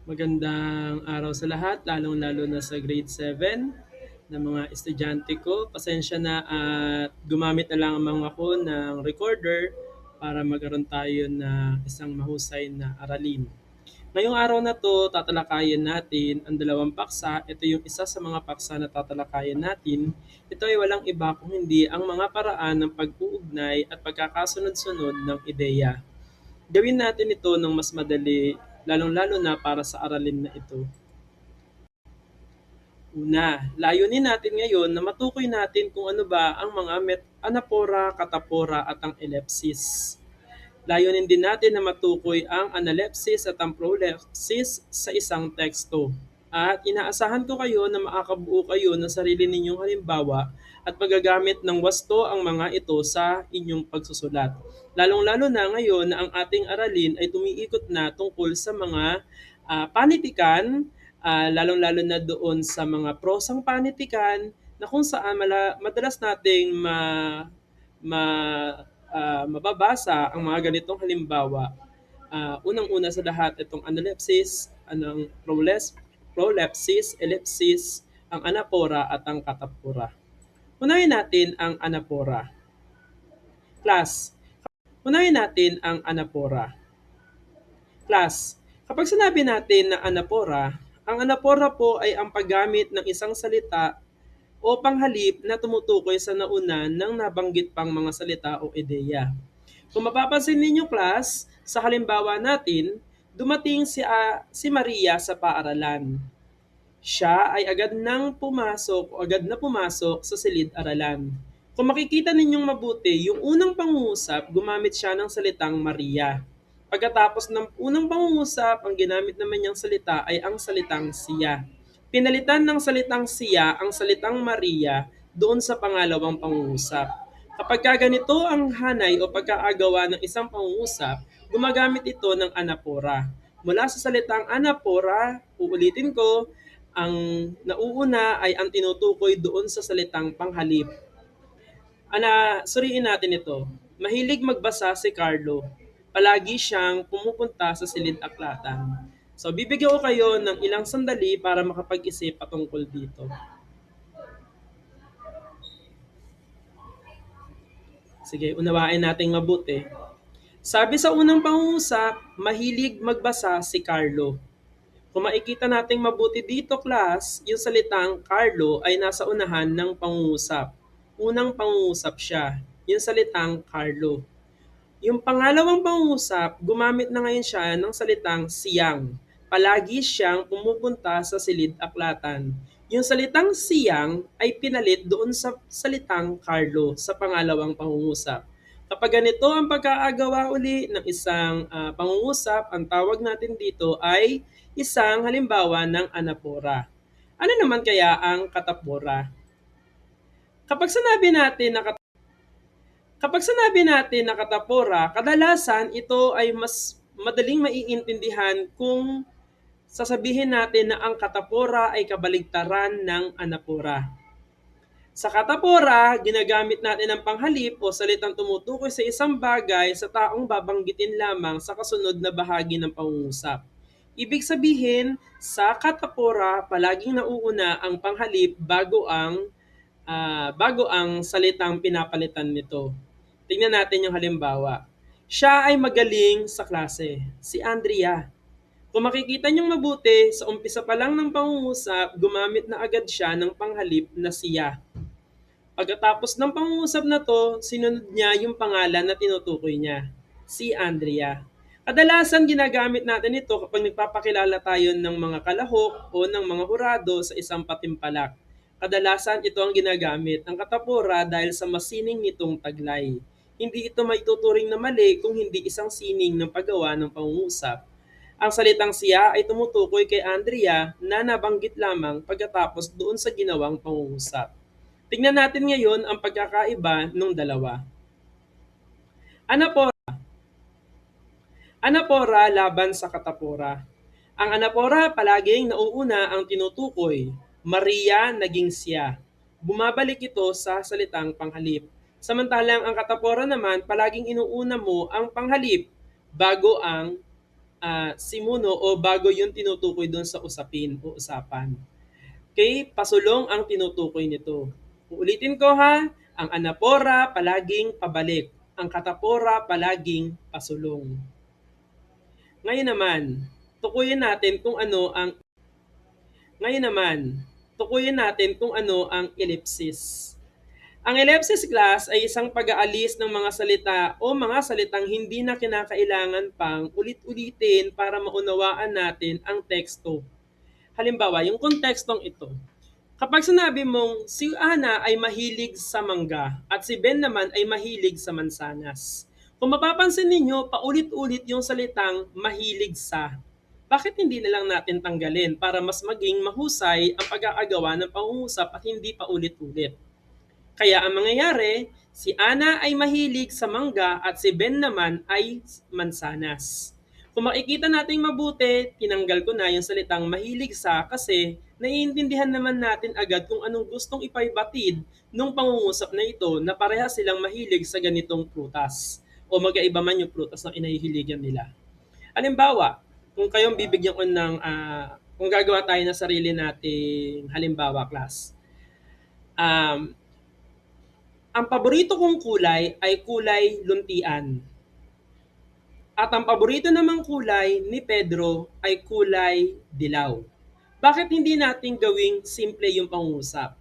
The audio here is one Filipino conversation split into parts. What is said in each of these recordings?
Magandang araw sa lahat, lalong-lalo na sa grade 7 na mga estudyante ko. Pasensya na at gumamit na lang ako ng recorder para magkaroon tayo na isang mahusay na aralin. Ngayong araw na to, tatalakayin natin ang dalawang paksa. Ito yung isa sa mga paksa na tatalakayin natin. Ito ay walang iba kung hindi ang mga paraan ng pag-uugnay at pagkakasunod-sunod ng ideya. Gawin natin ito ng mas madali, lalong-lalo na para sa aralin na ito. Una, layunin natin ngayon na matukoy natin kung ano ba ang mga anapora, katapora at ang ellipsis. Layunin din natin na matukoy ang analepsis at ang prolepsis sa isang teksto. At inaasahan ko kayo na makakabuo kayo ng sarili ninyong halimbawa at paggagamit ng wasto ang mga ito sa inyong pagsusulat. Lalong-lalo na ngayon na ang ating aralin ay tumiikot na tungkol sa mga panitikan, lalong-lalo na doon sa mga prosang panitikan na kung saan madalas nating ma mababasa ang mga ganitong halimbawa. Unang-una sa lahat, itong analepsis, prolepsis, ellipsis, ang anapora at ang katapora. Unahin natin ang anapora. Class, unahin natin ang anapora. Class, kapag sinabi natin na anapora, ang anapora po ay ang paggamit ng isang salita o panghalip na tumutukoy sa nauna ng nabanggit pang mga salita o ideya. Kung mapapansin ninyo class, sa halimbawa natin, dumating si Maria sa paaralan. Siya ay agad na pumasok sa silid-aralan. Kung makikita ninyong mabuti, yung unang pangungusap, gumamit siya ng salitang Maria. Pagkatapos ng unang pangungusap, ang ginamit naman niyang salita ay ang salitang siya. Pinalitan ng salitang siya ang salitang Maria doon sa pangalawang pangungusap. Kapag ganito ang hanay o pagkaagawa ng isang pangungusap, gumagamit ito ng anapora. Mula sa salitang anapora, uulitin ko, ang nauuna ay ang tinutukoy doon sa salitang panghalip. Suriin natin ito. Mahilig magbasa si Carlo. Palagi siyang pumupunta sa silid-aklatan. So, bibigyan ko kayo ng ilang sandali para makapag-isip patungkol dito. Sige, unawain nating mabuti. Sabi sa unang pangungusap, mahilig magbasa si Carlo. Kung makikita nating mabuti dito, class, yung salitang Carlo ay nasa unahan ng pangungusap. Unang pangungusap siya, yung salitang Carlo. Yung pangalawang pangungusap, gumamit na ngayon siya ng salitang siyang. Palagi siyang pumupunta sa silid-aklatan. Yung salitang siyang ay pinalit doon sa salitang Carlo sa pangalawang pangungusap. Kapag ganito ang pagkaagawa uli ng isang pangungusap, ang tawag natin dito ay isang halimbawa ng anapora. Ano naman kaya ang katapora? Kapag sinabi natin na katapora, kadalasan ito ay mas madaling maiintindihan kung sasabihin natin na ang katapora ay kabaligtaran ng anapora. Sa katapora, ginagamit natin ang panghalip o salitang tumutukoy sa isang bagay sa taong babanggitin lamang sa kasunod na bahagi ng pangungusap. Ibig sabihin, sa katapora, palaging nauuna ang panghalip bago ang salitang pinapalitan nito. Tingnan natin yung halimbawa. Siya ay magaling sa klase, si Andrea. Kung makikita niyong mabuti, sa umpisa pa lang ng pangungusap, gumamit na agad siya ng panghalip na siya. Pagkatapos ng pangungusap na to, sinunod niya yung pangalan na tinutukoy niya, si Andrea. Kadalasan ginagamit natin ito kapag nagpapakilala tayo ng mga kalahok o ng mga hurado sa isang patimpalak. Kadalasan ito ang ginagamit ang katapora dahil sa masining nitong taglay. Hindi ito maituturing na mali kung hindi isang sining ng paggawa ng pangungusap. Ang salitang siya ay tumutukoy kay Andrea na nabanggit lamang pagkatapos doon sa ginawang pangungusap. Tingnan natin ngayon ang pagkakaiba ng dalawa. Anapora. Anapora laban sa katapora. Ang anapora palaging nauuna ang tinutukoy. Maria naging siya. Bumabalik ito sa salitang panghalip. Samantalang ang katapora naman palaging inuuna mo ang panghalip bago ang simuno o bago yung tinutukoy doon sa usapin o usapan. Okay, pasulong ang tinutukoy nito. Uulitin ko ha, ang anapora palaging pabalik, ang katapora palaging pasulong. Ngayon naman, tukuyin natin kung ano ang Ngayon naman, tukuyin natin kung ano ang ellipsis. Ang ellipsis class ay isang pag-aalis ng mga salita o mga salitang hindi na kinakailangan pang ulit-ulitin para maunawaan natin ang teksto. Halimbawa, yung kontekstong ito. Kapag sinabi mong si Ana ay mahilig sa mangga at si Ben naman ay mahilig sa mansanas. Kung mapapansin ninyo, paulit-ulit yung salitang mahilig sa. Bakit hindi na lang natin tanggalin para mas maging mahusay ang pag-aagawa ng pangungusap at hindi pa ulit-ulit? Kaya ang mangyayari, si Ana ay mahilig sa mangga at si Ben naman ay mansanas. Kung makikita natin mabuti, tinanggal ko na yung salitang mahilig sa kasi naiintindihan naman natin agad kung anong gustong ipaibatid nung pangungusap na ito na parehas silang mahilig sa ganitong prutas o magkaiba man yung prutas na inahihiligan nila. Halimbawa, kung kayong bibigyan ko ng kung gagawa tayo ng sarili nating halimbawa class, um, ang paborito kong kulay ay kulay luntian. At ang paborito namang kulay ni Pedro ay kulay dilaw. Bakit hindi natin gawing simple yung pangungusap?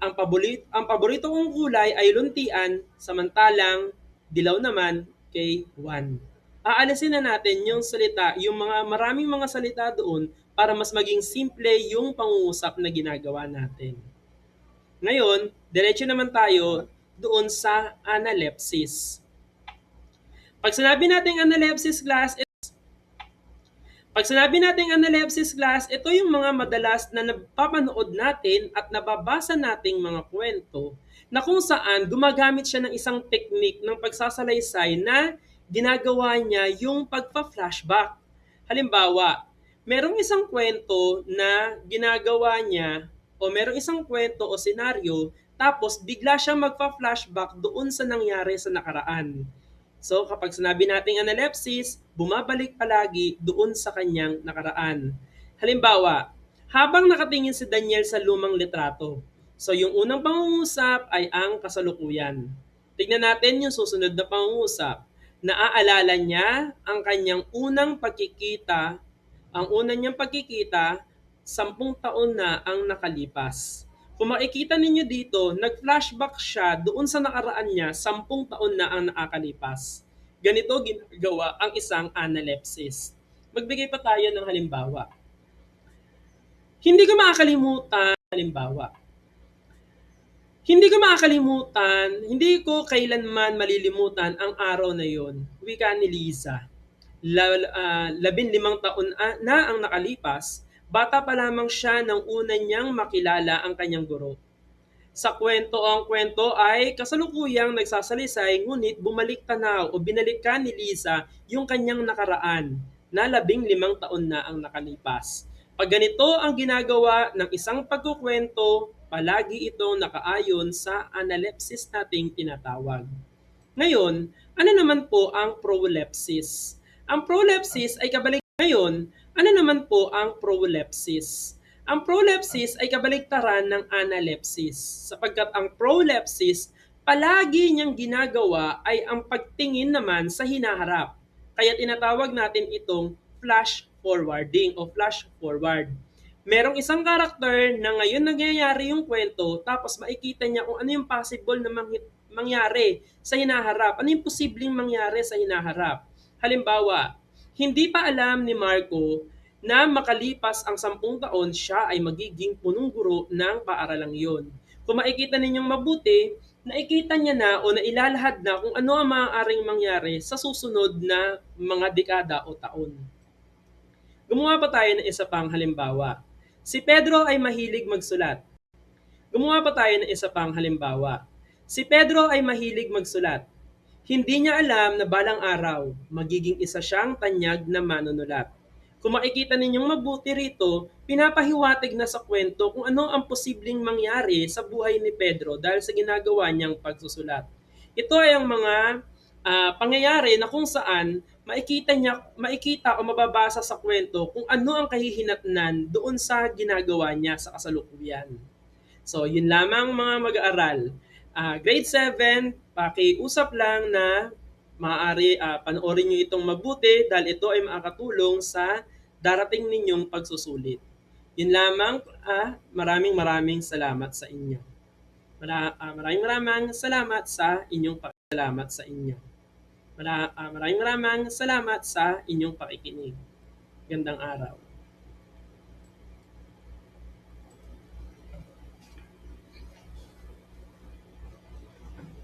Ang paborito kong kulay ay luntian, samantalang dilaw naman kay Juan. Aalisin na natin yung salita, yung maraming mga salita doon para mas maging simple yung pangungusap na ginagawa natin. Ngayon, diretso naman tayo doon sa analepsis. Pag sinabi nating analepsis class, ito yung mga madalas na napapanood natin at nababasa nating mga kwento na kung saan gumagamit siya ng isang technique ng pagsasalaysay na ginagawa niya yung pagpa-flashback. Halimbawa, merong isang kwento na ginagawa niya o merong isang kwento o senaryo tapos bigla siyang magpa-flashback doon sa nangyari sa nakaraan. So kapag sinabi nating analepsis, bumabalik palagi doon sa kanyang nakaraan. Halimbawa, habang nakatingin si Daniel sa lumang litrato, so yung unang pangungusap ay ang kasalukuyan. Tignan natin yung susunod na pangungusap. Naaalala niya ang kanyang unang pagkikita, ang unang niyang pagkikita, 10 taon na ang nakalipas. Kung makikita ninyo dito, nag-flashback siya doon sa nakaraan niya, 10 taon na ang nakakalipas. Ganito ginagawa ang isang analepsis. Magbigay pa tayo ng halimbawa. Hindi ko makakalimutan, halimbawa. Hindi ko kailanman malilimutan ang araw na yon. Wika ni Liza. 15 taon na ang nakalipas, bata pa lamang siya nang una niyang makilala ang kanyang guro. Sa kwento, ang kwento ay kasalukuyang nagsasalisay ngunit bumalik tanaw o binalikan ni Lisa yung kanyang nakaraan na 15 taon na ang nakalipas. Pag ganito ang ginagawa ng isang pagkukwento, palagi itong nakaayon sa analepsis nating tinatawag. Ngayon, ano naman po ang prolepsis? Ang prolepsis ay kabaligtaran ng analepsis sapagkat ang prolepsis palagi niyang ginagawa ay ang pagtingin naman sa hinaharap. Kaya tinatawag natin itong flash forwarding o flash forward. Merong isang karakter na ngayon nangyayari yung kwento tapos makikita niya kung ano yung possible na mangyari sa hinaharap. Ano yung posibleng mangyari sa hinaharap? Halimbawa, hindi pa alam ni Marco na makalipas ang 10 taon siya ay magiging punong guro ng paaralang iyon. Kung makikita ninyong mabuti, nakikita niya na o nailalahad na kung ano ang maaaring mangyari sa susunod na mga dekada o taon. Gumawa pa tayo ng isa pang halimbawa. Si Pedro ay mahilig magsulat. Si Pedro ay mahilig magsulat. Hindi niya alam na balang araw, magiging isa siyang tanyag na manunulat. Kung makikita ninyong mabuti rito, pinapahiwatig na sa kwento kung ano ang posibleng mangyari sa buhay ni Pedro dahil sa ginagawa niyang pagsusulat. Ito ay ang mga pangyayari na kung saan makikita o mababasa sa kwento kung ano ang kahihinatnan doon sa ginagawa niya sa kasalukuyan. So, yun lamang mga mag-aaral. Grade 7, pakiusap lang na maaari panoorin nyo itong mabuti dahil ito ay makakatulong sa darating ninyong pagsusulit. Yun lamang, maraming maraming salamat sa inyo. Maraming maraming salamat sa inyong maraming maraming salamat sa inyong pakikinig. Gandang araw.